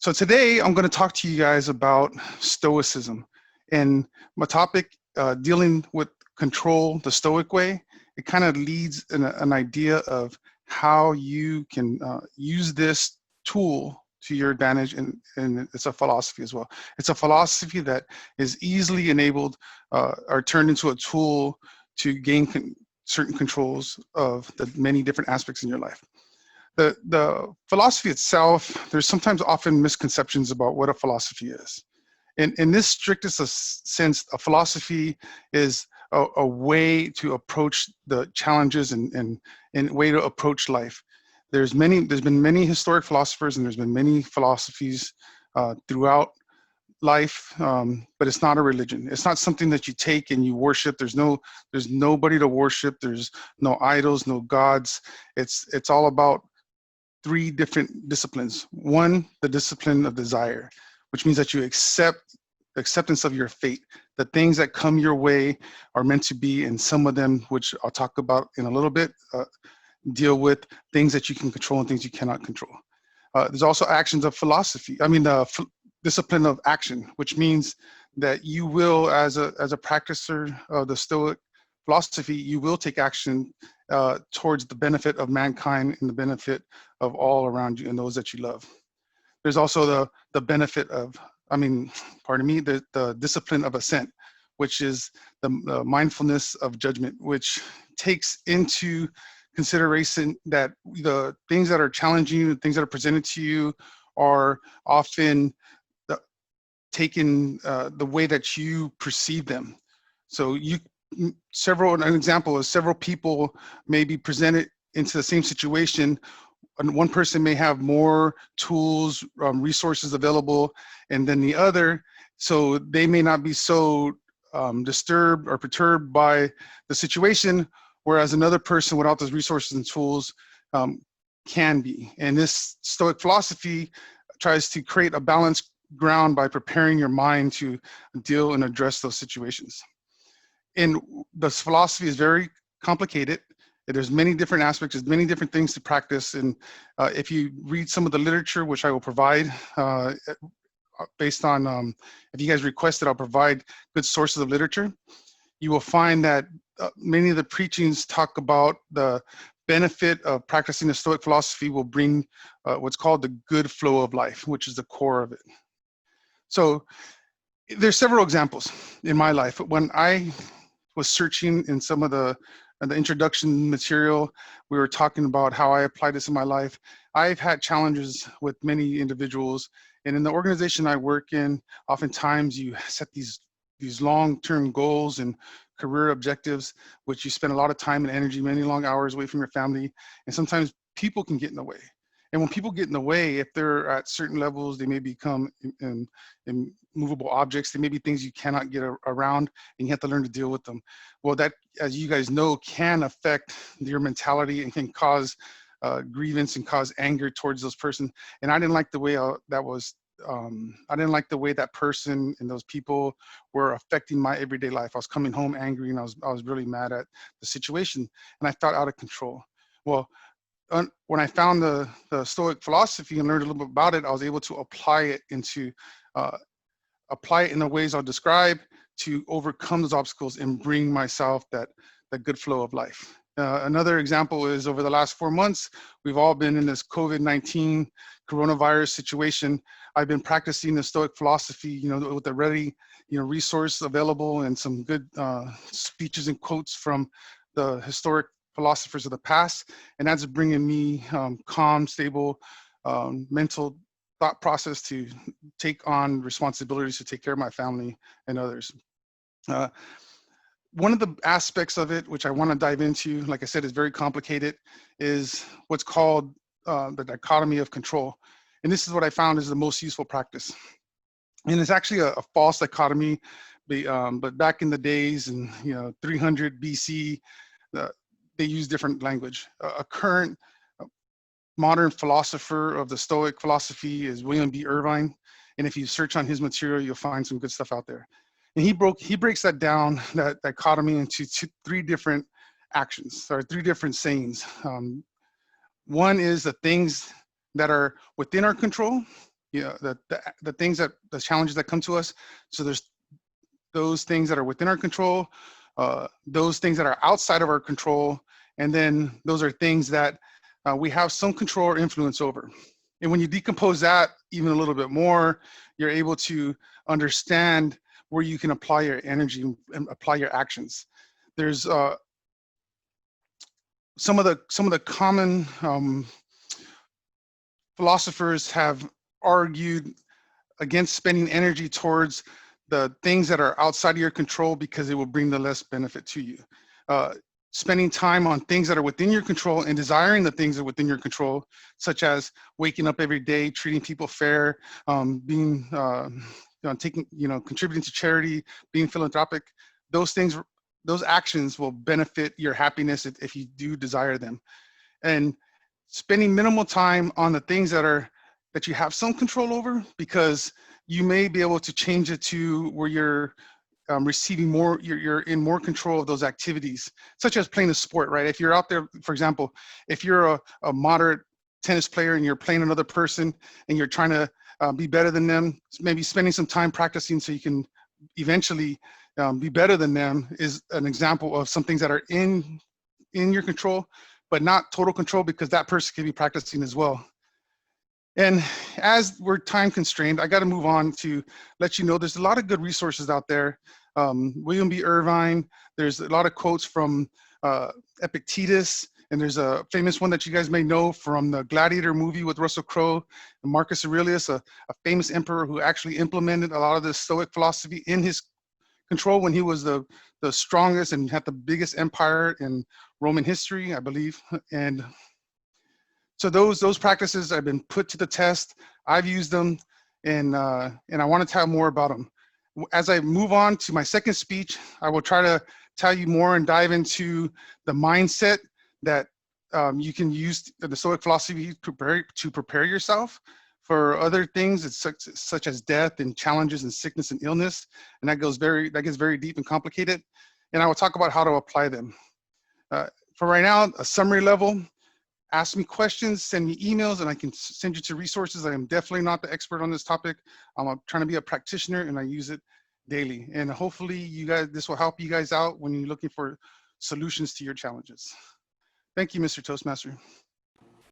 So today I'm going to talk to you guys about Stoicism, and my topic, dealing with control the Stoic way. It kind of leads an idea of how you can use this tool to your advantage, and it's a philosophy as well. It's a philosophy that is easily enabled or turned into a tool to gain certain controls of the many different aspects in your life. The philosophy itself, there's sometimes often misconceptions about what a philosophy is. In this strictest sense, a philosophy is a way to approach the challenges and way to approach life. There's been many historic philosophers, and there's been many philosophies throughout life, but it's not a religion. It's not something that you take and you worship. There's nobody to worship. There's no idols, no gods. It's all about three different disciplines. One, the discipline of desire, which means that you accept the acceptance of your fate. The things that come your way are meant to be, and some of them, which I'll talk about in a little bit, deal with things that you can control and things you cannot control. There's also actions of philosophy. Discipline of action, which means that you will, as a practicer of the Stoic philosophy, you will take action towards the benefit of mankind and the benefit of all around you and those that you love. There's also the benefit of, the discipline of assent, which is the mindfulness of judgment, which takes into consideration that the things that are challenging you, the things that are presented to you, are often taken the way that you perceive them. So an example is several people may be presented into the same situation, and one person may have more tools, resources available, and then the other, so they may not be so disturbed or perturbed by the situation, whereas another person without those resources and tools can be. And this Stoic philosophy tries to create a balanced ground by preparing your mind to deal and address those situations. And this philosophy is very complicated. There's many different aspects, there's many different things to practice. And if you read some of the literature, which I will provide based on, if you guys request it, I'll provide good sources of literature. You will find that many of the preachings talk about the benefit of practicing the Stoic philosophy will bring what's called the good flow of life, which is the core of it. So there's several examples in my life. When I was searching in some of the introduction material, we were talking about how I apply this in my life. I've had challenges with many individuals, and in the organization I work in, oftentimes you set these long-term goals and career objectives, which you spend a lot of time and energy, many long hours away from your family, and sometimes people can get in the way. And when people get in the way, if they're at certain levels, they may become immovable objects. They may be things you cannot get around, and you have to learn to deal with them. Well, that, as you guys know, can affect your mentality and can cause grievance and cause anger towards those person. And I didn't like the way I didn't like the way that person and those people were affecting my everyday life. I was coming home angry, and I was really mad at the situation, and I felt out of control. Well, when I found the Stoic philosophy and learned a little bit about it, I was able to apply it in the ways I'll describe to overcome those obstacles and bring myself that good flow of life. Another example is, over the last 4 months, we've all been in this COVID-19 coronavirus situation. I've been practicing the Stoic philosophy, with the ready, resource available, and some good speeches and quotes from the historic philosophers of the past, and that's bringing me calm, stable, mental thought process to take on responsibilities to take care of my family and others. One of the aspects of it, which I want to dive into, like I said, is very complicated, is what's called the dichotomy of control. And this is what I found is the most useful practice. And it's actually a false dichotomy, but back in the days in 300 BC, they use different language. A current modern philosopher of the Stoic philosophy is William B. Irvine. And if you search on his material, you'll find some good stuff out there. And he breaks that down, that dichotomy, into three different actions, or three different sayings. One is the things that are within our control. the things the challenges that come to us. So there's those things that are within our control, those things that are outside of our control, and then those are things that we have some control or influence over. And when you decompose that even a little bit more, you're able to understand where you can apply your energy and apply your actions. There's some of the common philosophers have argued against spending energy towards the things that are outside of your control because it will bring the less benefit to you. Spending time on things that are within your control and desiring the things that are within your control, such as waking up every day, treating people fair, being, contributing to charity, being philanthropic, those things, those actions will benefit your happiness if you do desire them. And spending minimal time on the things that you have some control over, because you may be able to change it to where you're receiving more, you're in more control of those activities, such as playing a sport, right? If you're out there, for example, if you're a moderate tennis player and you're playing another person and you're trying to be better than them, maybe spending some time practicing so you can eventually be better than them is an example of some things that are in your control, but not total control, because that person can be practicing as well. And as we're time constrained, I got to move on to let you know there's a lot of good resources out there. William B. Irvine, there's a lot of quotes from Epictetus, and there's a famous one that you guys may know from the Gladiator movie with Russell Crowe, and Marcus Aurelius, a famous emperor who actually implemented a lot of the Stoic philosophy in his control when he was the strongest and had the biggest empire in Roman history, I believe. And so those practices have been put to the test. I've used them, and I want to tell more about them. As I move on to my second speech, I will try to tell you more and dive into the mindset that you can use the Stoic philosophy to prepare yourself for other things, such as death and challenges and sickness and illness, and that gets very deep and complicated. And I will talk about how to apply them. For right now, a summary level. Ask me questions, send me emails, and I can send you to resources. I am definitely not the expert on this topic. I'm trying to be a practitioner, and I use it daily. And hopefully this will help you guys out when you're looking for solutions to your challenges. Thank you, Mr. Toastmaster.